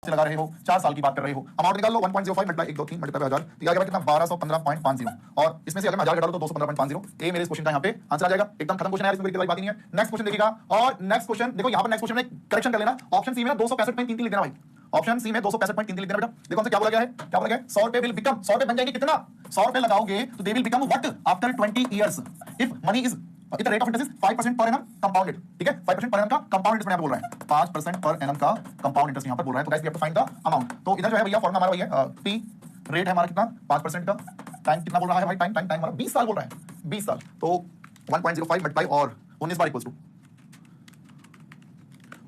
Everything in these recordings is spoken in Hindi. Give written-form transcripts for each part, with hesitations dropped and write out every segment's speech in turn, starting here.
से लगा रहे हो, 4 साल की बात कर रहे हो, अमाउंट निकाल लो 1.05 मल्टीप्लाई 1 2 3 मल्टीप्लाई 1000, तो आगे कितना 1215.50 और इसमें से अगर मैं 1000 घटा दूं तो 215.50। ये मेरे इस क्वेश्चन का यहाँ पे आंसर आ जाएगा। एकदम खत्म क्वेश्चन है यार, इसमें कोई बात नहीं है। नेक्स्ट क्वेश्चन देखिएगा और नेक्स्ट क्वेश्चन देखो, यहाँ पर नेक्स्ट क्वेश्चन में करेक्शन कर लेना। ऑप्शन सी में 265.33 लिख देना भाई, ऑप्शन सी में 265.33 लिख देना बेटा। देखो हमसे क्या बोला गया है, क्या बोला गया है, 100 रुपए विल बिकम, 100 रुपए बन जाएंगे कितना, 100 रुपए लगाओगे तो they will become what after 20 years if money is if the rate of interest is 5% per annum compounded. ठीक है, 5% पर एनम का कंपाउंड इंटरेस्ट यहाँ पे बोल रहा है, 5% पर एनम का कंपाउंड इंटरेस्ट यहाँ पर बोल रहा है। तो guys we have to find the amount. तो इधर जो है भैया फॉर्मूला हमारा वही है, पी रेट है हमारा कितना 5% का, टाइम कितना बोल रहा है भाई, टाइम हमारा 20 साल बोल रहा है, 20 साल। तो 1.05 मल्टीप्लाई और 19 बार इक्वल्स टू,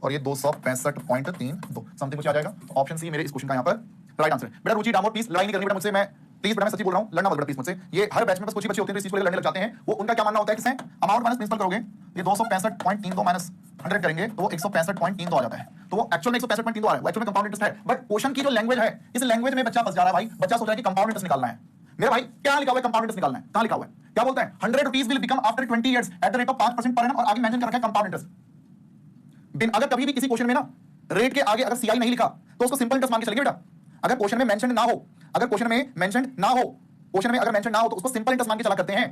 और ये 265.32 समथिंग कुछ आ जाएगा। तो ऑप्शन सी मेरे इस क्वेश्चन का यहाँ पर राइट आंसर है। बेटा रुचि डामोर प्लीज लड़ाई नहीं करनी बेटा मुझसे, मैं प्लीज बेटा मैं सच्ची बोल रहा हूं, लड़ना मत बेटा प्लीज मुझसे। ये हर बैच में बस कुछ ही बच्चे होते हैं जो इस चीज को लड़ने लग जाते हैं। वो उनका क्या मानना होता है, किससे अमाउंट माइनस प्रिंसिपल करोगे, ये 265.32 माइनस 100 करेंगे तो वो 165.32 आ जाता है। तो वो एक्चुअल में 165.32 आ रहा है, एक्चुअल में कंपाउंड इंटरेस्ट है। बट क्वेश्चन की जो लैंग्वेज है, इस लैंग्वेज में बच्चा फंस जा रहा है भाई। बच्चा सोच रहा है कि कंपाउंड इंटरेस्ट निकालना है। मेरा भाई क्या लिखा हुआ है, कंपाउंड इंटरेस्ट निकालना है, कहां लिखा हुआ है, क्या बोलता है 100 rupees will become after 20 years at the rate of 5% per annum, और आगे मेंशन कर रखा है कंपाउंड इंटरेस्ट। अगर कभी भी किसी क्वेश्चन में ना रेट के आगे अगर सीआई नहीं लिखा तो उसको सिंपल इंटरेस्ट मान के चलिए बेटा। अगर क्वेश्चन में मेंशन ना हो, अगर क्वेश्चन में मेंशन ना हो, क्वेश्चन में अगर मेंशन ना हो तो उसको सिंपल इंटरेस्ट मान के चला करते हैं।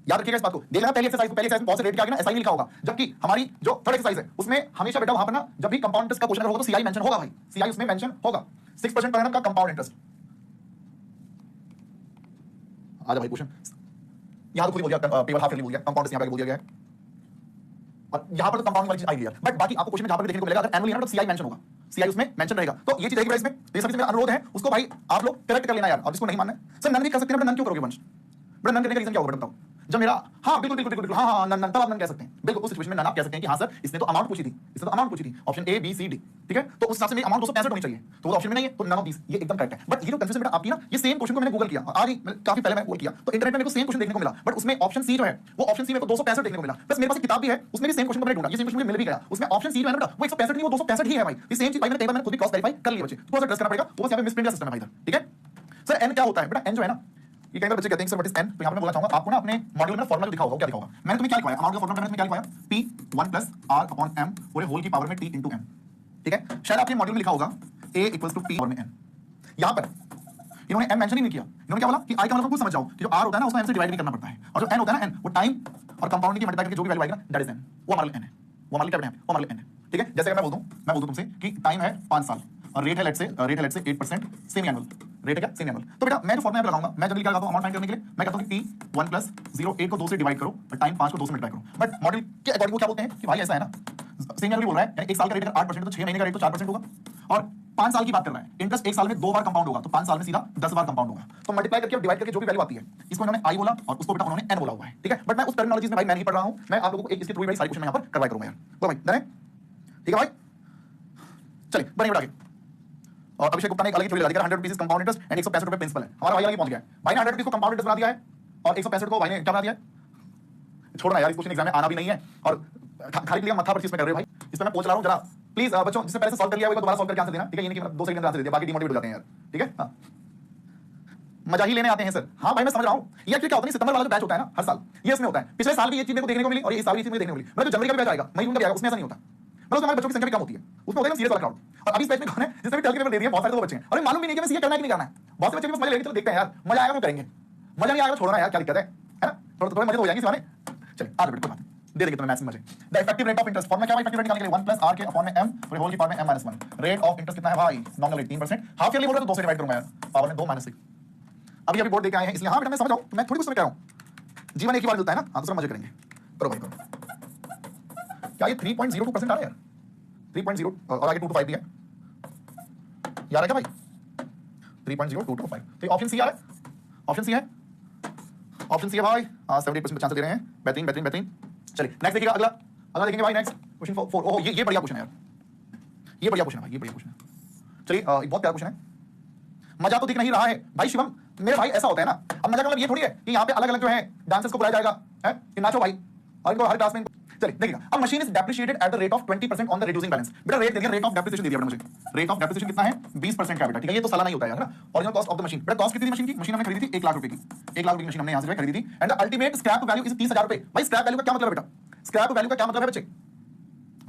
याद रखिएगा इस बात को। देखना पहली एक्सरसाइज में बहुत से रेट के आगे ना एसआई लिखा होगा, जबकि हमारी जो थर्ड एक्सरसाइज है उसमें हमेशा बेटा वहां पर ना जब भी कंपाउंड इंटरेस्ट का क्वेश्चन होगा तो सीआई मेंशन होगा भाई, सीआई उसमें मेंशन होगा। 6% पर एनम का कंपाउंड इंटरेस्ट आ जा भाई क्वेश्चन। यहां तो खुद बोल दिया पेपर हाफ ईयरली बोल दिया, कंपाउंड यहां पे बोल दिया गया है, और यहां पर तो कंपाउंड वाली चीज आई गई है। बट बाकी आपको क्वेश्चन में जहां पर देखने को मिलेगा अगर एनुअली है ना तो सीआई मेंशन होगा, सीआई उसमें मेंशन रहेगा। तो ये चीज रहेगी इसमें। ये सभी से मेरा अनुरोध है उसको भाई आप लोग करेक्ट कर लेना यार। और जिसको नहीं मानना है सर नन भी कर सकते हैं, नन क्यों करोगे वंश, बड़ा नन करने का रीजन क्या होगा बताओ। जब मेरा हाँ बिल्कुल हाँ नन तब आप नन कह सकते हैं, बिल्कुल उस सिचुएशन में नन आप कह सकते हैं कि हाँ सर इसने तो अमाउंट पूछी थी, इसने तो अमाउंट पूछी थी, option A B C D. ठीक है, तो उस हिसाब से मेरी अमाउंट 265 होनी चाहिए, तो वो ऑप्शन में नहीं है, तो नन ऑफ दीस ये एकदम करेक्ट है। बट ये जो कंफ्यूजन बेटा आपकी ना, ये सेम क्वेश्चन को मैंने गूगल किया आज ही, काफी पहले मैं गूगल किया तो इंटरनेट में मेरे को सेम क्वेश्चन देखने को मिला। बट उसमें ऑप्शन सी जो है वो ऑप्शन सी में 265 देखने को मिला। प्लस मेरे पास एक किताब भी है उसमें भी सेम क्वेश्चन को मैंने ढूंढा, ये सेम क्वेश्चन मिल भी गया। उसमें ऑप्शन सी जो है ना वो 165 नहीं वो 265 ही है भाई। ये सेम चीज भाई मैंने कई बार मैंने खुद भी क्रॉस वेरीफाई कर लिया बच्चे, थोड़ा सा ट्रस्ट करना पड़ेगा। वो बस यहाँ पे मिसप्रिंट का सिस्टम है भाई इधर। ठीक है सर एन क्या होता है बेटा, एन जो है ना ये कई बार बच्चे कहते हैं सर व्हाट इज एन, तो यहाँ पे मैं बोलना चाहूंगा आपको ना अपने मॉड्यूल में फॉर्मूला दिखा होगा, क्या दिखा होगा मैंने तुम्हें क्या लिखवाया अमाउंट का फॉर्मूला में क्या लिखवाया p 1 r अपॉन m पूरे होल की पावर में t इनटू m। ठीक है, शायद आपने मॉड्यूल में लिखा होगा a equals to p power में n। यहाँ पर इन्होंने m मेंशन ही नहीं किया, इन्होंने क्या बोला कि i का मतलब कुछ समझ जाओ कि जो r होता है ना उसको m से डिवाइड भी करना पड़ता है, और जो n होता है ना n वो टाइम और कंपाउंड की मल्टीप्लाई करके जो भी वैल्यू आएगा ना दैट इज n, वो हमारे लिए n है, वो हमारे लिए क्या है, वो हमारे लिए n है। ठीक है, जैसे अगर मैं बोल दूं तुमसे कि टाइम है 5 साल और रेट है let's say 8% semi annual rate है, क्या सेमी एनुअल। तो बेटा मैं जो फॉर्मूला लगाऊंगा, मैं जनरली क्या लगाता हूं अमाउंट फाइंड करने के लिए, मैं कहता हूं कि p 1 प्लस 0 8 को 2 से डिवाइड करो और टाइम 5 को 2 से मल्टीप्लाई करो। बट मॉडल के अकॉर्डिंग वो क्या बोलते हैं कि भाई ऐसा है ना सेमी एनुअल बोल रहा है, यानी 1 साल का रेट अगर 8% तो 6 महीने का रेट तो 4% होगा, और 5 साल की बात कर रहा है, इंटरेस्ट 1 साल में 2 बार कंपाउंड होगा, तो 5 साल में सीधा 10 बार कंपाउंड होगा। तो मल्टीप्लाई करके डिवाइड करके जो भी वैल्यू आती है इसको इन्होंने आई बोला और उसको बेटा उन्होंने एन बोला हुआ है। ठीक है, बट मैं उस टर्मिनोलॉजी में भाई मैं नहीं पढ़ रहा हूं, मैं आप लोगों को एक इसके थ्रू भाई सारी क्वेश्चन यहां पर करवाया करूंगा यार। तो भाई डन है, ठीक है भाई चलिए बने बढ़ा के। और अभिषेक गुप्ता ने एक अलग ही थ्योरी लगा दी, 100 रुपीस कंपाउंड इंटरेस्ट एंड 165 रुपए प्रिंसिपल है। हमारा भाई अलग ही पहुंच गया है भाई ने 100 रुपीस को कंपाउंड इंटरेस्ट बना दिया है और 165 को भाई ने क्या बना दिया है। छोड़ना यार, इस क्वेश्चन एग्जाम में आना भी नहीं है और खाली लिए मत्था पर चीज में कर रहे हो भाई, इस पे मैं पहुंच रहा हूं। जरा प्लीज बच्चों जिससे पहले से सॉल्व कर लिया है वो दोबारा सॉल्व करके आंसर देना। ठीक है, ये नहीं कि 2 सेकंड में आंसर दे दिया बाकी डिमोटिवेट हो जाते हैं यार। ठीक है, हां मजा ही लेने आते हैं सर। हाँ भाई मैं समझ रहा हूं, ये क्या होता है सितंबर वाला जो बैच होता है ना हर साल, ये इसमें होता है। पिछले साल भी ये चीज मेरे को देखने को मिली और ये साल भी चीज मुझे देखने को मिली। मतलब जो जनवरी का भी बैच आएगा मई जून का भी आएगा उसमें ऐसा नहीं होता, मतलब हमारे बच्चों की संख्या भी कम होती है, उसमें होता है सीरियस वाला क्राउड। और अभी इस बैच में कौन है जिसने भी 12 के पेपर दे दिए, बहुत सारे तो बच्चे हैं और मालूम भी नहीं कि मैं सीए करना है कि नहीं करना है। बहुत से बच्चे बस मजा लेके चलो देखते हैं यार, मजा आएगा तो करेंगे, मजा नहीं आएगा छोड़ना यार, क्या दिक्कत है ना, थोड़ा मजे तो हो जाएंगे इस बारे। चलिए आगे बढ़ते हैं, दे देंगे तुम्हें मैथ्स में मजे। The effective rate of interest formula क्या है, इफेक्टिव रेट निकालने के लिए 1 प्लस r के अपॉन में m पूरे होल की पावर में m - 1। रेट ऑफ इंटरेस्ट कितना है भाई, नॉमिनल रेट 3%, हाफ ईयरली बोल रहे तो 2 से डिवाइड करूंगा यार, पावर में 2 - 6। अभी बोर्ड देके आए हैं इसलिए हाँ बेटा मैं समझ रहा हूं, मैं थोड़ी कुछ समझ रहा हूं, जीवन एक ही बार मिलता है ना। हाँ दूसरा मजे करेंगे, करो भाई करो। क्या ये 3.02% आ रहा है यार, 3.0 और आगे 2 to 5 भी है यार, क्या भाई 3.0225। तो ऑप्शन सी आ रहा है, ऑप्शन सी है, ऑप्शन सी है भाई। 78% चांस दे रहे हैं, बेहतरीन बेहतरीन बेहतरीन। चलिए नेक्स्ट देखिएगा, अगला देखेंगे भाई। Next question 4। ओह ये बढ़िया क्वेश्चन है यार, ये बढ़िया क्वेश्चन है भाई, ये बढ़िया क्वेश्चन है। चलिए एक बहुत प्यारा क्वेश्चन है, मजा तो दिख नहीं रहा है भाई शिवम मेरे भाई। ऐसा होता है ना, अब मजा का मतलब ये थोड़ी है कि यहाँ पे अलग अलग जो है डांसर्स को बुलाया जाएगा है कि नाचो भाई और इनको हर क्लास में। चलिए देखिएगा, अब machine is depreciated at the rate of 20% on the reducing balance. बेटा रेट दे दिया, रेट ऑफ डेप्रिसिएशन दे दिया मुझे। रेट ऑफ डेप्रिसिएशन कितना है 20% का बेटा। ठीक है, ये तो सालाना ही होता है ना। Original cost of the machine, बेटा कॉस्ट कितनी थी मशीन की, मशीन हमने खरीदी थी 1 लाख रुपए की, 1 लाख रुपए की मशीन हमने यहाँ से खरीदी थी। And the ultimate scrap value is 30,000 रुपए। भाई स्क्रैप वैल्यू का क्या मतलब है बेटा, स्क्रैप वैल्यू का क्या मतलब है बच्चे,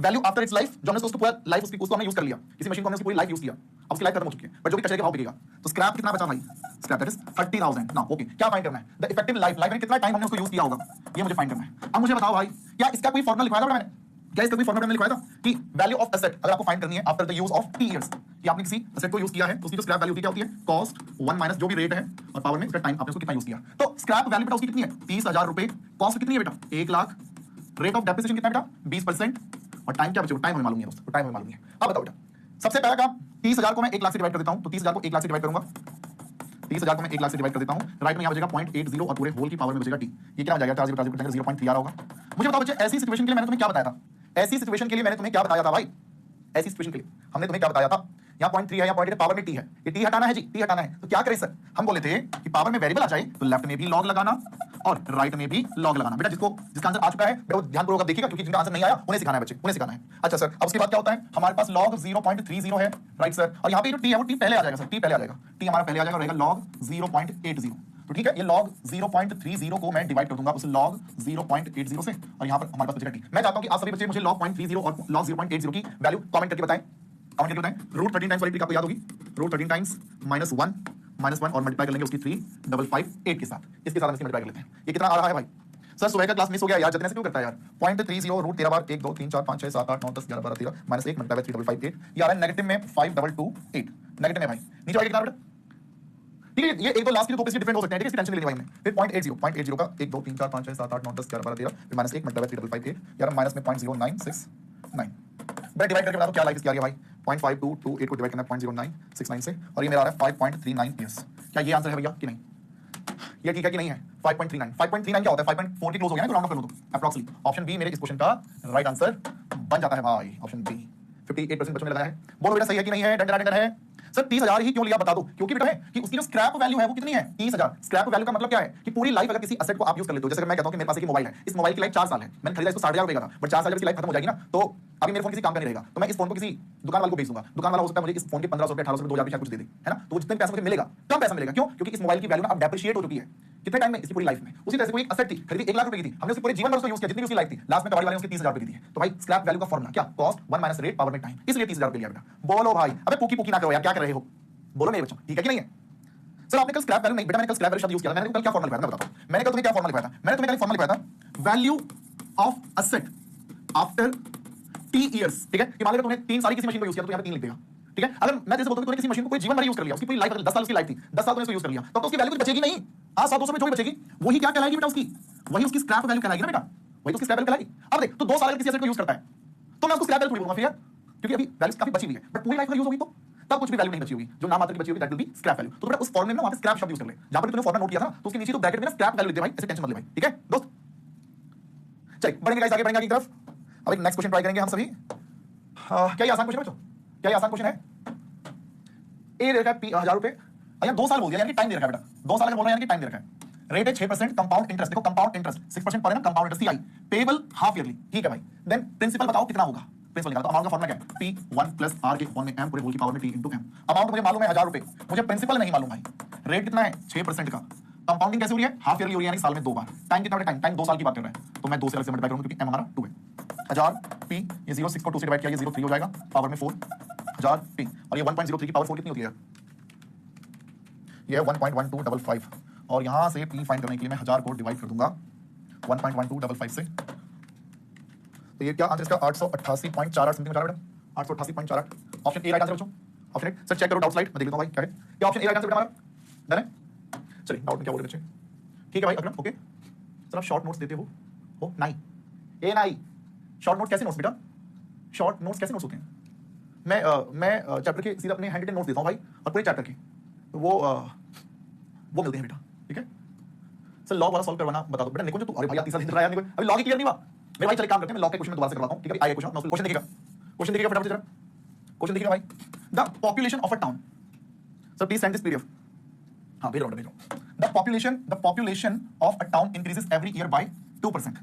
वैल्यू आफ्टर इट्स लाइफ, जो हमने उसको पूरा लाइफ उसको हमने यूज कर लिया, किसी मशीन को हमने उसकी पूरी लाइफ यूज किया, अब उसकी लाइफ खत्म हो चुकी है, बट जो भी कचरे का भाव बिकेगा, तो स्क्रैप कितना बचा भाई? Scrap that is 30,000। Now okay, क्या फाइंड करना है? द इफेक्टिव लाइफ, लाइफ में कितना टाइम हमने उसको यूज किया होगा, ये मुझे फाइंड करना है। अब मुझे बताओ भाई, क्या इसका कोई फॉर्मूला लिखवाया था मैंने? क्या इसका कोई फॉर्मूला मैंने लिखवाया था कि वैल्यू ऑफ एसेट अगर आपको फाइंड करनी है after the use of T years, कि आपने किसी एसेट को यूज किया है तो उसकी जो स्क्रैप वैल्यू क्या होती है? कॉस्ट 1 माइनस जो भी रेट है और पावर में उसका टाइम आपने उसको कितना यूज किया। तो स्क्रैप वैल्यू बेटा उसकी कितनी है? 30,000 रुपए। कॉस्ट कितनी है बेटा? 1 लाख। रेट ऑफ डेप्रिसिएशन कितना बेटा? 20%। और टाइम क्या बचेगा? टाइम हमें मालूम है दोस्तों, टाइम हमें मालूम है। अब बताओ बेटा, सबसे पहला काम, 30,000 को मैं 1 लाख से डिवाइड कर देता हूं, तो 30,000 को 1 लाख से डिवाइड करूंगा, 30,000 को मैं 1 लाख से डिवाइड कर देता हूं, राइट में यहां बचेगा 0.80 और पूरे होल की पावर में बचेगा टी। ये क्या हो जाएगा? 0.3 आ रहा होगा। मुझे बताओ बच्चे, ऐसी सिचुएशन के लिए मैंने तुम्हें क्या बताया था? ऐसी सिचुएशन के लिए मैंने तुम्हें क्या बताया था भाई? ऐसी सिचुएशन के लिए हमने तुम्हें क्या बताया था? यहाँ 0.3 है, यहाँ 0.8 पावर में टी है, ये टी हटाना है जी, टी हटाना है। तो क्या करें सर? हम बोले थे कि पावर में वेरिएबल आ जाए तो लेफ्ट में भी लॉग लगाना और राइट में भी लॉग लगाना। बेटा जिसका आंसर आ चुका है वो ध्यानपूर्वक देखिएगा, क्योंकि जिनका आंसर नहीं आया उन्हें सिखाना है बच्चे, उन्हें सिखाना है। अच्छा सर, अब उसके बाद क्या होता है? हमारे पास लॉग 0.30 है, राइट सर, और यहाँ पे जो टी है वो टी पहले आ जाएगा सर, टी पहले आ जाएगा, टी हमारा पहले आ जाएगा, रहेगा लॉग 0.80। तो ठीक है, ये log 0.30 को मैं डिवाइड कर दूंगा उस log 0.80 से, और यहाँ पर हमारे पास बचेगा टी। मैं चाहता हूं कि आप सभी बच्चे मुझे log 0.30 और log 0.80 की वैल्यू कमेंट करके बताएं, कमेंट करके बताएं। रूट 13 टाइम्स वाली ट्रिक आपको याद होगी, रूट 13 टाइम्स -1 और मल्टीप्लाई कर लेंगे उसकी 35558 के साथ, इसके साथ हम इसकी मल्टीप्लाई कर लेते हैं। ये कितना आ रहा है भाई? सर सुबह का क्लास मिस हो गया यार, जितने से क्यों करता है यार? 0.30 रूट 13 बार 1 2 3 4 5 6 7 8 9 10 11 12 13 -1 मल्टीप्लाई 3558, ये आ रहा है नेगेटिव में 5228, नेगेटिव में भाई नीचे आएगा कितना बेटा? ठीक है, ये एक दो लास्ट के दो पेज डिफरेंट हो सकते हैं, ठीक है, इसकी टेंशन नहीं लेनी भाई हमने। फिर 0.80 का 1 2 3 4 5 6 7 8 9 10 11 12 13 फिर -1 मल्टीप्लाई 3558, यार माइनस में 0.0969। मैं डिवाइड करके बता दो क्या लाइफ इसकी आ रही है भाई? 0.5228 को डिवाइड करना है 0.0969 से, और ये मेरा आ रहा है 5.39 ईयर्स। क्या ये आंसर है भैया कि नहीं? ये ठीक है कि नहीं है? 5.39 क्या होता है? 5.4 की क्लोज हो गया ना, तो राउंड ऑफ कर लो तो अप्रॉक्सिमेटली। ऑप्शन बी मेरे इस क्वेश्चन का राइट आंसर बन जाता है भाई, ऑप्शन बी। 58% बच्चों ने लगाया है, बोलो बेटा सही है कि नहीं है? डंडन है सर। 30,000 ही क्यों लिया बता दो? क्योंकि बेटा है कि उसकी जो स्क्रैप वैल्यू है वो कितनी है? 30,000। स्क्रैप वैल्यू का मतलब क्या है? कि पूरी लाइफ अगर किसी एसेट को आप यूज कर लेते हो, जैसे मैं कहता हूं कि मेरे पास एक मोबाइल है, इस मोबाइल की लाइफ 4 साल है, मैंने खरीदा इसको 60,000 रुपए का था, बट 4 साल जब इसकी लाइफ खत्म हो जाएगी ना, तो अभी मेरे फोन किसी काम का नहीं रहेगा, तो मैं इस फोन को किसी दुकान वाले को बेच दूंगा। दुकान वाला हो सकता है मुझे इस फोन के 1500 रुपए 1800 रुपए 2000 रुपए कुछ दे दे, है ना? तो जितने पैसा मुझे मिलेगा कम पैसा मिलेगा, क्यों? क्योंकि इस मोबाइल की वैल्यू ना अब डेप्रिशिएट हो चुकी है कितने टाइम में? इसकी पूरी लाइफ में। उसी तरह से कोई एसेट थी, खरीदी 1 लाख रुपए की थी, हमने उसके पूरे जीवन भर उसको यूज किया, जितनी उसकी लाइफ थी, लास्ट में कबाड़ी वाले ने उसके 30,000 रुपए की दी है। तो भाई स्क्रैप वैल्यू का फॉर्मूला क्या? कॉस्ट 1 माइनस रेट पावर में टाइम, इसलिए 30,000 रुपए लिया बेटा। बोलो भाई, अबे पुकी पुकी ना करो यार, क्या कर रहे हो? बोलो मेरे बच्चों, ठीक है कि नहीं है? सर आपने कल स्क्रैप वैल्यू नहीं बेटा, मैंने कल स्क्रैप वैल्यू शब्द यूज किया था। मैंने कल क्या फॉर्मूला लिखवाया था? बताओ, मैंने कल तुम्हें क्या फॉर्मूला लिखवाया था? मैंने तुम्हें कल फॉर्मूला लिखवाया था, value of asset after T years. ठीक है, कि मान लो तुमने 3 साल किसी मशीन को यूज किया तो यहाँ पे 3 लिख देगा। ठीक है, अगर मैं जैसे बोलता हूं कि तूने किसी मशीन को पूरे जीवन भर यूज कर लिया, उसकी पूरी लाइफ 10 साल उसकी लाइफ थी, 10 साल तूने इसको यूज कर लिया, तो उसकी वैल्यू कुछ बचेगी नहीं। आज 700 में जो भी बचेगी वही क्या कहलाएगी बेटा? उसकी वही उसकी स्क्रैप वैल्यू कहलाएगी ना बेटा, वही तो उसकी स्क्रैप वैल्यू कहलाएगी। अब देख, तो 2 साल अगर किसी एसेट को यूज करता है तो मैं उसको स्क्रैप वैल्यू थोड़ी बोलूंगा फिर यार, क्योंकि अभी वैल्यू काफी बची हुई है, बट पूरी लाइफ का यूज होगी तो तब कुछ भी वैल्यू नहीं बची होगी, जो नाम मात्र की बची होगी that will be scrap value. तो बेटा उस फॉर्मूले में ना वहां पे स्क्रैप शब्द यूज कर ले, जहां पर तूने फॉर्मूला नोट किया था ना, तो उसके नीचे तो ब्रैकेट में ना स्क्रैप वैल्यू लिख दे भाई, ऐसे टेंशन मत ले भाई, ठीक है दोस्त। चलिए बढ़ेंगे गाइस, आगे बढ़ेंगे आगे की तरफ। अब एक नेक्स्ट क्वेश्चन ट्राई करेंगे हम सभी। क्या ये आसान क्वेश्चन है बच्चों? क्या ये आसान क्वेश्चन है? ए दे रखा है 1000 रुपए, या 2 साल बोल दिया, यानी कि टाइम दे रखा है बेटा, 2 साल अगर बोल रहे हैं यानी कि टाइम दे रखा है। रेट है 6% कंपाउंड इंटरेस्ट, देखो कंपाउंड इंटरेस्ट 6% पर है ना, compound interest CI, payable half yearly, ठीक है भाई। देन प्रिंसिपल बताओ कितना होगा? प्रिंसिपल निकालो, तो अमाउंट का फॉर्मूला क्या है? P1 प्लस R के फॉर्म में M पूरे होल की पावर में T इनटू M। अमाउंट मुझे मालूम है 1000 रुपए, मुझे प्रिंसिपल नहीं मालूम भाई। रेट कितना है? 6% का। कंपाउंडिंग कैसे हो रही है? हाफ ईयरली हो रही है, यानी साल में 2 बार। टाइम कितना टाइम? टाइम 2 साल की बात कर रहा है, तो मैं 2 से अलग से मल्टीप्लाई करूंगा क्योंकि M हमारा 2 है। 1000 P, ये 0 6 को 2 से डिवाइड किया, ये 0 3 हो जाएगा, पावर में 4 1000 P, और ये 1.03 की पावर 4 कितनी होती है? ये 1.1255, और यहां से P फाइंड करने के लिए मैं 1000 को डिवाइड कर दूंगा 1.1255 से, तो ये क्या आंसर इसका 888.48 समथिंग बचा रहा है बेटा, 888.48। ऑप्शन ए राइट आंसर बच्चों, ऑप्शन ए। सर चेक करो डाउट स्लाइड, मैं देख लेता हूं भाई क्या है। क्या ऑप्शन ए राइट आंसर बेटा हमारा? डन है? चलिए डाउट में क्या बोल रहे बच्चे? ठीक है भाई अगला, ओके। सर आप शॉर्ट नोट्स देते हो नहीं? ए नहीं, शॉर्ट नोट कैसे नोट्स बेटा? शॉर्ट नोट्स कैसे नोट्स होते हैं? मैं चैप्टर के सीधे अपने हैंड रिटन नोट्स देता हूं भाई, और पूरे चैप्टर के वो मिलते हैं बेटा, ठीक है। सर लॉग वाला सॉल्व करवाना बता दो बेटा। निकुंज तू, अरे भाई 30 साल हिंद रहा है, अभी लॉग ही क्लियर नहीं हुआ मेरे भाई। चलिए काम करते हैं, मैं लॉग के क्वेश्चन में दोबारा से करवाता हूं, ठीक है। आइए क्वेश्चन देखिएगा, क्वेश्चन देखिएगा फटाफट जरा, क्वेश्चन देखिएगा भाई। The population of a town, sir please send this PDF. हां भेज रहा हूं। The population of a town increases every year by 2%।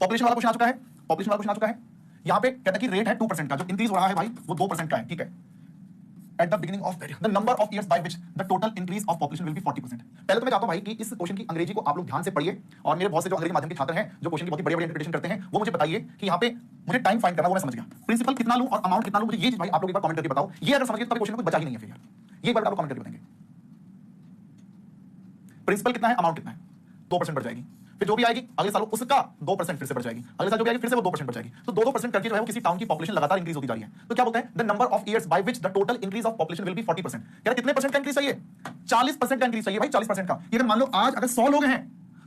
Population वाला क्वेश्चन आ चुका है, पॉपुलेशन वाला क्वेश्चन आ चुका है। यहां पे कहता है कि रेट है 2% का, जो इंक्रीज हो रहा है भाई वो 2% का है, ठीक है। at the beginning of the number of years by which the total increase of population will be 40%। पहले तो मैं चाहता हूं भाई कि इस क्वेश्चन की अंग्रेजी को आप लोग ध्यान से पढ़िए और मेरे बहुत से जो अंग्रेजी माध्यम के छात्र हैं जो क्वेश्चन की बहुत ही बड़ी इंटरप्रिटेशन करते हैं वो मुझे बताइए कि यहाँ पे मुझे टाइम फाइंड करना वो मैं समझ गया, प्रिंसिपल कितना लूं और अमाउंट कितना लूं, मुझे ये चीज भाई आप लोग एक बार कमेंट करके बताओ। ये अगर समझ गए तो क्वेश्चन में कुछ बचा ही नहीं है फिर यार, ये बार आप लोग कमेंट करके बताएंगे। प्रिंसिपल कितना है, अमाउंट कितना है, 2% बढ़ जाएगी, फिर जो भी आएगी अगले साल उसका 2% फिर से बढ़ जाएगी, अगले साल जो भी आएगी फिर से वो 2% बढ़ जाएगी। तो 2% करके जो है वो किसी टाउन की पॉपुलेशन लगातार इंक्रीज होती जा रही है। तो क्या बोलते हैं, the number of years by which the total increase of population will be 40%। कह रहे कितने परसेंट का इंक्रीज चाहिए, 40% का इंक्रीज चाहिए भाई, 40% का। ये अगर मान लो आज अगर 100 लोग हैं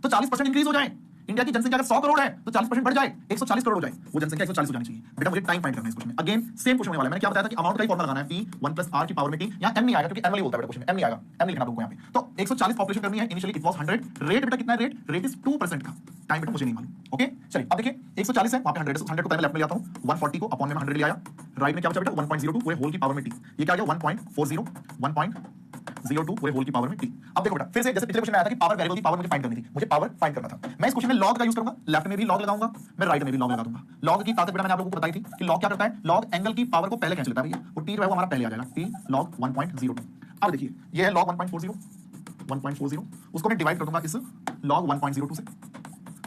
तो 40% इंक्रीज हो जाए। इंडिया की जनसंख्या अगर 100 करोड़ है तो 40% बढ़ जाए, 140 करोड़ हो जाए, वो जनसंख्या 140 हो जानी चाहिए। बेटा मुझे टाइम फाइंड करना है इस क्वेश्चन में। अगेन सेम क्वेश्चन होने वाला है। मैंने क्या बताया था कि अमाउंट का ही फॉर्मूला लगाना है, p 1 + r की पावर में t। यहां m नहीं आएगा क्योंकि एनुअली बोलता है बेटा क्वेश्चन में, m नहीं आएगा, m लिखना आपको यहां पे। तो 140 पॉपुलेशन करनी है, इनिशियली इट वाज 100। रेट बेटा कितना है, रेट इज 2% का। टाइम बेटा मुझे नहीं मालूम। ओके चलिए अब देखिए 140 है, वहां पे 100 है, 100 को पहले लेफ्ट में ले आता हूं, 140 को अपॉन में 100 ले आया, राइट में क्या बचा बेटा 1.02 पूरे होल की पावर में t। ये क्या आ गया 1.40, 1.02 पूरे होल की पावर में t। अब देखो बेटा फिर से जैसे पिछले क्वेश्चन में आया था कि पावर वेरिएबल की पावर मुझे फाइंड करनी थी, मुझे पावर फाइंड करना था। मैं इस क्वेश्चन में लॉग का यूज करूंगा, लेफ्ट में भी लॉग लगाऊंगा, मैं राइट में भी लॉग लगा दूंगा। लॉग की ताकत बेटा मैंने आप लोगों को बताई थी कि लॉग क्या करता है, लॉग एंगल की पावर को पहले कैंसिल करता है भैया, वो t जो है वो हमारा पहले आ जाएगा, t log 1.02। अब देखिए ये है log 1.40, उसको मैं डिवाइड कर दूंगा इस log 1.02 से,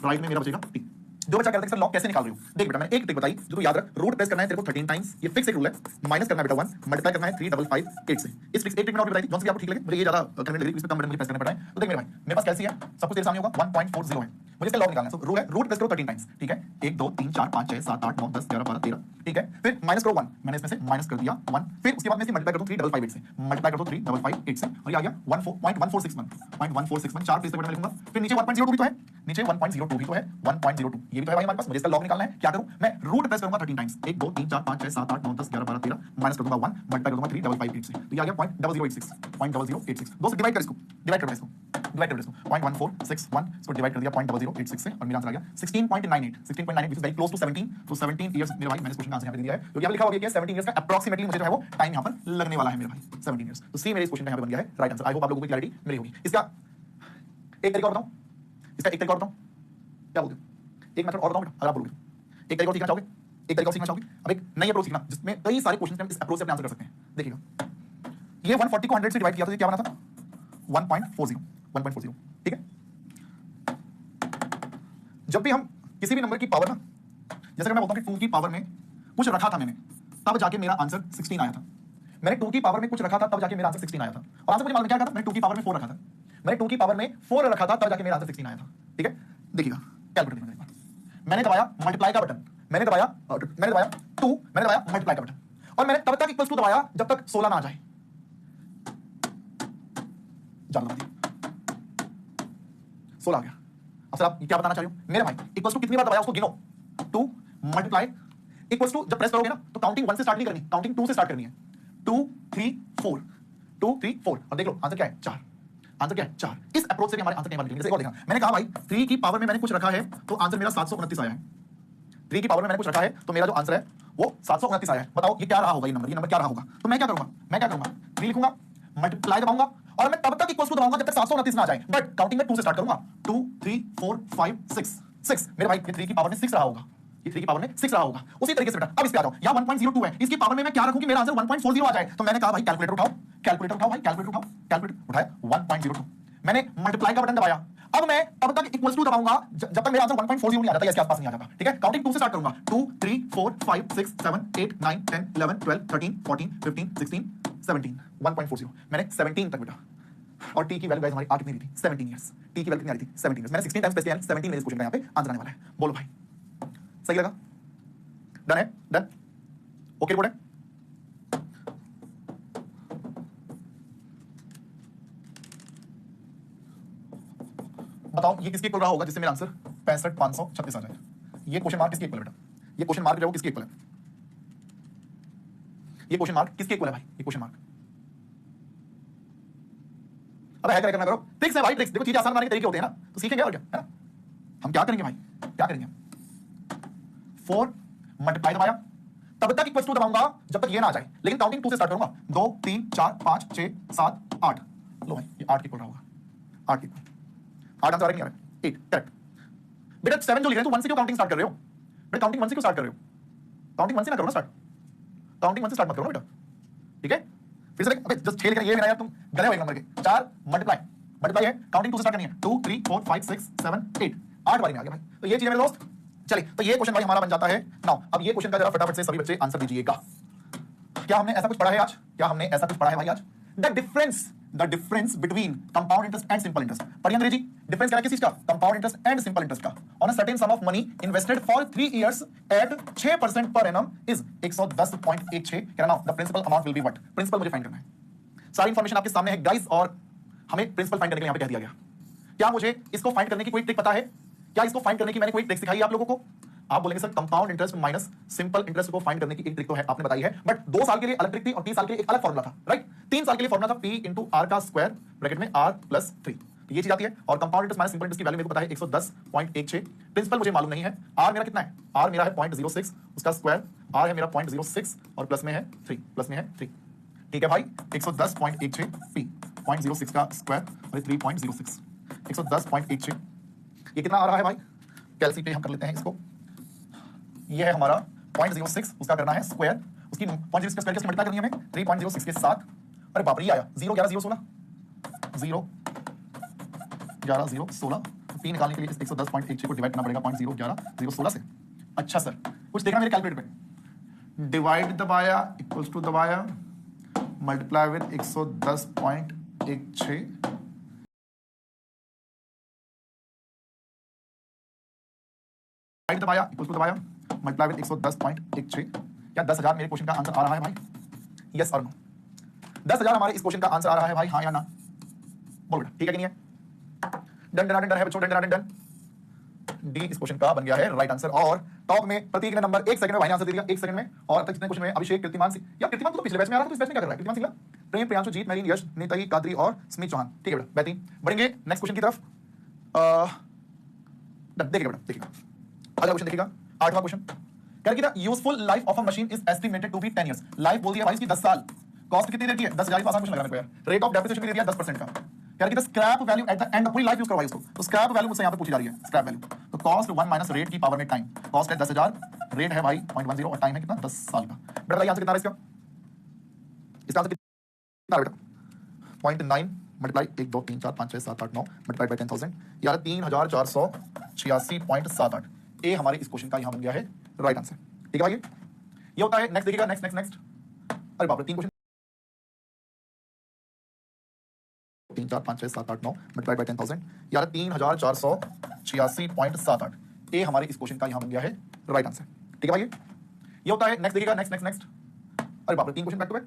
राइट में मेरा बचेगा t। जो बच्चा कहता है सर लॉग कैसे निकाल रही हूँ, देख बेटा मैंने एक ट्रिक बताई जो तू याद रख, रूट प्रेस करना है तेरे को 13 टाइम्स, ये फिक्स एक रूल है, माइनस करना है बेटा 1, मल्टीप्लाई करना है 3558 से। इस ट्रिक एक ट्रिक मैंने और भी बताई थी, जो से आपको ठीक लगे, मुझे ये ज्यादा करने लगी, इस पे कम बेटा मुझे प्रेस करना पड़ा है। तो देख मेरे भाई मेरे पास कैसी है, सब कुछ तेरे सामने होगा, 1.40 है, मुझे इसका लॉग निकालना है। सो रूल है रूट प्रेस करो 13 टाइम्स, ठीक है, 1 2 3 4 5 6 7 8 9 10 11 12 13, ठीक है। फिर माइनस करो 1, मैंने इसमें से माइनस कर दिया 1, फिर उसके बाद मैं इसे मल्टीप्लाई कर दूं 3558 से, मल्टीप्लाई कर दो 3558 से, और ये आ गया 14.1461, 4 प्लेस पे बेटा मैं लिखूंगा। फिर नीचे 1.02 भी तो है, नीचे 1.02 भी तो है, 1.02 ये भी तो है भाई हमारे पास। मुझे इसका लॉग निकालना है, क्या करूं मैं, रूट प्रेस करूंगा 13 टाइम्स, 1 2 3 4 5 6 7 8 9 10 11 12 13, माइनस कर दूंगा 1, मल्टीप्लाई कर दूंगा 3558 से, तो ये आ गया 0.0086, 2 से डिवाइड कर इसको, डिवाइड कर इसको, डिवाइड कर इसको 0.1461, इसको डिवाइड कर दिया 0.0086 से, और मेरा आंसर आ गया 16.98, 16.98 which is very close to 17। तो 17 इयर्स मेरे भाई मैंने इस क्वेश्चन का आंसर यहां पे दे दिया है, क्योंकि यहां पे लिखा हुआ है कि 17 इयर्स का अप्रॉक्सीमेटली मुझे जो है वो टाइम यहां पर लगने वाला है मेरे भाई, 17 इयर्स। तो सी मेरे इस क्वेश्चन का यहां पे बन गया है राइट आंसर। आई होप आप लोगों को क्लैरिटी मिली होगी। इसका एक तरीका और बताऊं, इसका एक तरीका और बताऊं, क्या बोलते हो, एक मेथड और बताऊं बेटा अगर आप बोलोगे तो, एक तरीका और सीखना चाहोगे, एक तरीका और सीखना चाहोगे। अब एक नई अप्रोच सीखना जिसमें कई सारे क्वेश्चन हम इस अप्रोच से अपने आंसर कर सकते हैं। देखिएगा ये 140 को 100 से डिवाइड किया तो ये क्या बना था 1.40, ठीक है। जब भी हम किसी भी नंबर की पावर ना, जैसे मैं बोलता हूं कि 2 की पावर में कुछ रखा था मैंने, तब जाके मेरा आंसर 16 आया था। मैंने 2 की पावर में कुछ रखा था तब जाके मेरा आंसर 16 आया था। और आंसर मुझे मालूम क्या था, मैंने 2 की पावर में 4 रखा था, मैंने 2 की पावर में 4 रखा था तब जाके मेरा आंसर 16 आया था, ठीक है। देखिएगा कैलकुलेट करना एक बार, मैंने दबाया मल्टीप्लाई का बटन, मैंने दबाया 2, मैंने दबाया मल्टीप्लाई का बटन, और मैंने तब तक इक्वल्स टू दबाया जब तक 16 ना आ जाए। जान 16 आ गया। अब सर आप क्या बताना चाह रहे हो मेरे भाई, इक्वल्स टू कितनी बार दबाया उसको गिनो, 2 मल्टीप्लाई इक्वल्स टू, जब प्रेस करोगे ना तो काउंटिंग 1 से स्टार्ट नहीं करनी, काउंटिंग 2 से स्टार्ट करनी है, 2 3 4, 2 3 4, और देख लो आंसर क्या है 4, आंसर क्या है 4। इस अप्रोच से भी हमारे आंसर कई बार निकलेंगे। जैसे एक और देखना, मैंने कहा भाई 3 की पावर में मैंने कुछ रखा है तो आंसर मेरा 729 आया है, 3 की पावर में मैंने कुछ रखा है तो मेरा जो आंसर है वो 729 आया है। बताओ ये क्या रहा होगा, ये नंबर क्या रहा होगा। तो मैं क्या करूंगा, 3 लिखूंगा, मल्टीप्लाई दबाऊंगा, और मैं तब तक इक्वल्स टू दबाऊंगा जब तक 729 ना आ जाए, बट काउंटिंग में 2 से स्टार्ट करूंगा, 2 3 4 5 6 मेरे भाई ये 3 की पावर में 6 रहा होगा, ये 3 की पावर में 6 रहा होगा। उसी तरीके से बेटा अब इस पे आ जाओ, यहां 1.02 है, इसकी पावर में मैं क्या रखूं कि मेरा आंसर 1.40 आ जाए। तो मैंने कहा भाई कैलकुलेटर उठाओ, कैलकुलेटर उठाओ भाई, कैलकुलेटर उठाओ, कैलकुलेटर उठाया 1.02, मैंने मल्टीप्लाई का बटन दबाया, अब मैं तब तक इक्वल्स टू दबाऊंगा जब तक मेरा आंसर 1.40 नहीं आ जाता, इसके आसपास नहीं आ जाता, ठीक है। काउंटिंग 2 से स्टार्ट करूंगा, 2 3 4 5 6 7 8 9 10 11 12 13 14 15 16 17, 1.40 मैंने 17 तक बेटा। और टी की वैल्यू गाइस हमारी आ कितनी रही थी 17 इयर्स, टी की वैल्यू कितनी आ रही थी 17 इयर्स, मैंने 16 टाइम्स प्रेस किया, 17 मेरे इस क्वेश्चन का यहां पे आंसर आने वाला है। बोलो भाई सही लगा, डन है, डन ओके रिपोर्ट है। बताओ ये किसके इक्वल रहा होगा जिससे मेरा आंसर 65,536 आ जाए। ये क्वेश्चन मार्क किसके इक्वल है बेटा, ये क्वेश्चन मार्क जो है वो किसके इक्वल है, ये क्वेश्चन मार्क किसके इक्वल है भाई, ये क्वेश्चन मार्क। अब है करना करो, ट्रिक्स है भाई, ट्रिक्स देखो, चीजें आसान बनाने के तरीके होते हैं ना, तो सीखेंगे और क्या है ना। हम क्या करेंगे भाई, क्या करेंगे, 4 मल्टीप्लाई दबाया, तब तक इक्वल्स टू दबाऊंगा जब तक ये ना आ जाए, लेकिन काउंटिंग 2 से स्टार्ट करूंगा, 2 3 4 5 6 7 8, लो भाई ये 8 के इक्वल होगा, 8 के इक्वल, 8 आंसर आ रहा है, 8 करेक्ट। बेटा 7 जो लिख रहे हैं तो 1 से क्यों काउंटिंग स्टार्ट कर रहे हो बेटा, काउंटिंग 1 से क्यों स्टार्ट कर रहे हो, काउंटिंग 1 से ना करो ना स्टार्ट, काउंटिंग 1 से स्टार्ट मत करो बेटा, ठीक है। फिर से अबे जस्ट खेल कर ये मेरा यार तुम गले हो एक नंबर के। 4 मल्टीप्लाई मल्टीप्लाई है, काउंटिंग 2 से स्टार्ट करनी है। 2 3 4 5 6 7 8 8 बारी में आ गया भाई। तो ये चीज है मेरे दोस्त। चलिए तो ये क्वेश्चन भाई हमारा बन जाता है नाउ। अब ये क्वेश्चन का जरा फटाफट से सभी बच्चे आंसर दीजिएगा। क्या हमने ऐसा कुछ पढ़ा है आज? क्या हमने ऐसा कुछ पढ़ा है भाई आज? The difference between compound interest and simple interest. पढ़िए अंग्रेजी। डिफरेंस क्या है किस चीज का? Compound interest and simple interest का। On a certain sum of money invested for 3 years at 6% per annum is 110.16। क्या now the principal amount will be what? Principal मुझे फाइंड करना है। सारी इंफॉर्मेशन आपके सामने है गाइस, और हमें प्रिंसिपल फाइंड करने के लिए यहां पे कह दिया गया। क्या मुझे इसको फाइंड करने की कोई ट्रिक पता है? क्या इसको फाइंड करने की मैंने कोई ट्रिक सिखाई है आप लोगों को? आप बोलेंगे sir compound interest minus simple interest को फाइंड करने की एक ट्रिक तो है, आपने बताई है, बट 2 साल के लिए अलग ट्रिक थी और 3 साल के लिए एक अलग फॉर्मूला था, राइट? 3 साल के लिए फॉर्मूला था P इंटू आर का स्क्वायर ब्रैकेट में R प्लस 3। तो ये चीज आती है। और compound interest minus simple interest की वैल्यू मेरे को पता है 110.16। प्रिंसिपल मुझे मालूम नहीं है। R मेरा कितना है? R मेरा है 0.06, उसका स्क्वायर R है मेरा 0.06 और प्लस में है 3, प्लस में है 3। ठीक है भाई, 110.16 P 0.06 का स्क्वायर और 3.06 110.16। ये कितना आ रहा है भाई? कैलसी पे हम कर लेते हैं इसको। ये है हमारा 0.06, उसका करना है स्क्वायर, उसकी 0.06 का स्क्वायर किससे मल्टीप्लाई करनी है हमें? 3.06 के साथ। अरे बाप रे, ये आया 0 11 0 16 0 11 0 16। P निकालने के लिए इस 110.16 को डिवाइड करना पड़ेगा 0 11 0 16 से। अच्छा सर, कुछ देखना मेरे कैलकुलेटर पे। डिवाइड दबाया इक्वल्स टू दबाया मल्टीप्लाई विद 110.16 दबाया इक्वल टू दबाया मल्टीप्लाई विद 110.16। क्या 10,000 मेरे क्वेश्चन का आंसर आ रहा है भाई? यस और नो? 10,000 हमारे इस क्वेश्चन का आंसर आ रहा है भाई, हाँ या ना? बोल बेटा, ठीक है कि नहीं है? डन डन डन है बच्चों, डन डन डन। डी इस क्वेश्चन का बन गया है राइट आंसर। और टॉप में प्रतीक ने नंबर 1 सेकंड में भाई ने आंसर दे दिया, 1 सेकंड में। और अब तक जितने क्वेश्चन में अभिषेक, कीर्तिमान या कीर्तिमान तो पिछले बैच में आ रहा था, तो इस बैच में क्या कर रहा है? कीर्तिमान सिंगला, प्रेम, प्रियांशु, जीत, मैरीन, यश, नीताई, कादरी और स्मित चौहान। ठीक है बेटा, बेहतरीन। बढ़ेंगे नेक्स्ट क्वेश्चन की तरफ। देखिएगा बेटा, देखिएगा अगला क्वेश्चन देखिएगा। 8वां क्वेश्चन कह रहा है useful life of a machine is estimated to be 10 years. Life बोल दिया भाई इसकी 10 साल। कॉस्ट कितनी देर की है? 10,000 का आसान क्वेश्चन लगा मेरे को यार। रेट ऑफ डेप्रिसिएशन भी दे दिया 10% का। कह रहा है scrap value at the end, पूरी लाइफ यूज करवाई उसको। तो स्क्रैप वैल्यू मुझसे यहां पे पूछी जा रही है, स्क्रैप वैल्यू। तो कॉस्ट 1 माइनस रेट की पावर में टाइम। कॉस्ट है 10,000, रेट है भाई 0.10 और टाइम है कितना? 10 साल का। बेटा बताइए आंसर कितना है इसका? इसका आंसर कितना बेटा? 0.9 मल्टीप्लाई 1 2 3 4 5 6 7 8 9 मल्टीप्लाई बाय 10,000 यार 3,486.78। ए हमारे इस क्वेश्चन का यहां बन गया है राइट आंसर। ठीक है भाई, ये होता है। नेक्स्ट देखिएगा, नेक्स्ट नेक्स्ट नेक्स्ट। अरे बाप रे, 3 क्वेश्चन 3 4 5 6 7 8 9 मल्टीप्लाई बाय 10,000 यार 3,486.78। ए हमारे इस क्वेश्चन का यहां बन गया है राइट आंसर। ठीक है भाई, ये होता है। नेक्स्ट देखिएगा, नेक्स्ट नेक्स्ट नेक्स्ट। अरे बाप रे, 3 क्वेश्चन बैक टू बैक।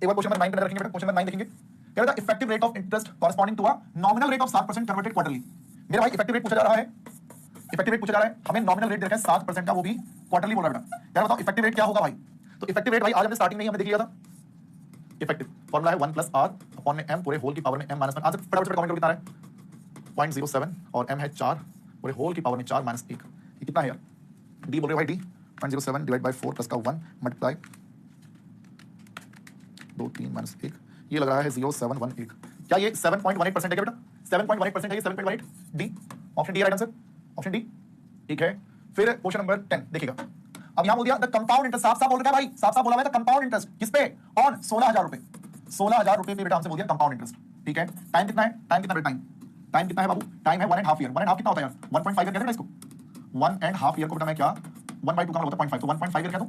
एक बार क्वेश्चन नंबर 9 पे रखेंगे बेटा, क्वेश्चन नंबर 9 देखेंगे। क्या रहता है? Effective rate of interest corresponding to a nominal rate of 7% converted quarterly. मेरा भाई इफेक्टिव रेट पूछा जा रहा है, इफेक्टिव रेट पूछा जा रहा है, हमें नॉमिनल रेट दे रखा है 7% का, वो भी क्वार्टरली बोल रहा है बेटा। यार बताओ इफेक्टिव रेट क्या होगा भाई? तो इफेक्टिव रेट भाई आज हमने स्टार्टिंग में ही हमें देख लिया था। इफेक्टिव फॉर्मूला है 1 प्लस आर अपॉन में m पूरे होल की पावर में m माइनस 1। आंसर फटाफट कमेंट करो कितना है? 0.07 और m है 4 पूरे होल की पावर में 4 माइनस 1। ये कितना है यार? d बोल रहे हो भाई, d 0.07 डिवाइड बाय 4 प्लस का 1 मल्टीप्लाई 2 3 माइनस 1। ये लग रहा है 0.718। क्या ये 7.18% है क्या बेटा? 7.18% है ये, 7.18। D, option D right answer, option D. ठीक है, फिर क्वेश्चन नंबर 10 देखिएगा। अब यहां बोल दिया द कंपाउंड इंटरेस्ट, साफ साफ बोल रखा है भाई, साफ साफ बोला हुआ है। कंपाउंड इंटरेस्ट किस पे? ऑन 16,000 रुपए। 16,000 रुपए पे बेटा हमसे बोल दिया कंपाउंड इंटरेस्ट। ठीक है, टाइम कितना है? टाइम कितना बेटा? टाइम कितना है बाबू? टाइम है 1.5 ईयर। 1.5 कितना होता है यार? 1.5 ईयर कहते हैं इसको। 1.5 ईयर को बेटा मैं क्या 1/2 का होता है 0.5, तो 1.5 ईयर कह दूं।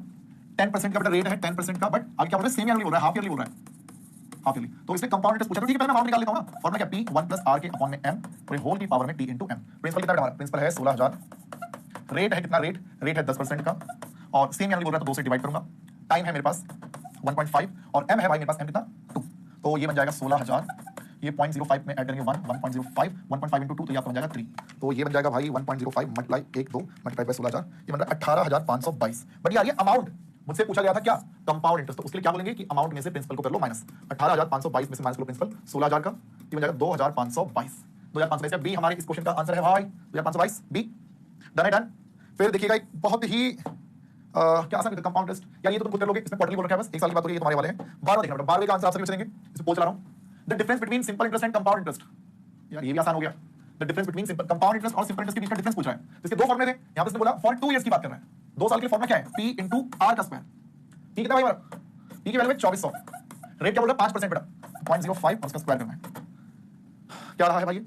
10% का बेटा रेट है, 10% का, बट आगे क्या बोल रहा है? सेम ईयरली बोल रहा है, हाफ ईयरली बोल रहा है, हाफ ईयरली। तो इसमें कंपाउंड इंटरेस्ट पूछा, तो ठीक है पहले मैं अमाउंट निकाल लेता हूं ना। फॉर्मूला क्या? P 1 प्लस R के अपॉन में m पूरे होल की पावर में t इनटू m। प्रिंसिपल कितना हमारा? प्रिंसिपल है 16,000। रेट है कितना? रेट है 10% का, और सेम ईयरली बोल रहा है तो 2 से डिवाइड करूंगा। टाइम है मेरे पास 1.5 और m है भाई मेरे पास m कितना? 2। तो ये बन जाएगा 16,000। ये 0.05 में ऐड करेंगे 1 1.05 1.5 इंटू 2 तो ये आपका बन जाएगा 3। तो ये बन जाएगा भाई 1.05 मल्टीप्लाई 1 2 मल्टीप्लाई बाय 16,000, ये बन रहा है 18,522। बट यार ये अमाउंट मुझसे पूछा गया था क्या? Compound interest. तो उसके लिए क्या बोलेंगे कि अमाउंट में से प्रिंसिपल को कर लो माइनस। 18,522 में से माइनस करो प्रिंसिपल 16,000 का, ये बन जाएगा 2,522। 2,522 बी हमारे इस क्वेश्चन का आंसर है भाई, 2,522 बी। डन है, डन। फिर देखिएगा एक बहुत ही क्या आसान कंपाउंड इंटरेस्ट। यार ये तो तुम खुद कर लोगे, इसमें क्वार्टरली बोल रखा है, बस 1 साल की बात हो रही है, तुम्हारे वाले हैं। 12 देखना, 12 का आंसर आप सभी बचेंगे। इसे पोल चला रहा हूं। The difference between simple interest and compound interest. यार ये भी आसान हो गया। The difference between simple compound interest और सिंपल इंटरेस्ट के बीच का डिफरेंस पूछ रहा है। इसके दो फॉर्मूले थे, यहां पे इसने बोला फॉर 2 इयर्स की बात कर रहा है। 2 साल के लिए फॉर्मूला क्या है? P इंटू आर का स्क्वायर। ठीक है भाई, P की वैल्यू है 2400, रेट क्या बोल रहा है 5% बेटा 0.05 और उसका स्क्वायर करना है क्या रहा है भाई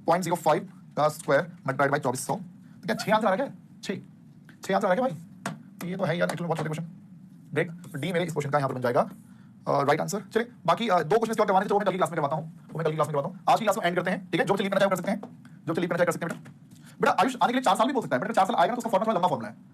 0.05 का स्क्वायर मल्टीप्लाइड बाई 2400 तो क्या 6 आंसर आ रहा है छह आंसर आ रहा है भाई तो ये तो है यार एक्चुअली बहुत छोटे क्वेश्चन देख डी मेरे इस क्वेश्चन का यहाँ पर बन जाएगा राइट आंसर चलिए बाकी दो क्वेश्चन और करवाने थे तो मैं कल की क्लास में करवाता हूँ आज की क्लास में एंड करते हैं ठीक है जो लीव करना चाहे कर सकते हैं जो लीव करना चाहे कर सकते हैं बेटा आयुष आने के लिए 4 साल भी बोल सकता है बेटा 4 साल आएगा तो उसका फॉर्मूला लंबा फॉर्मूला है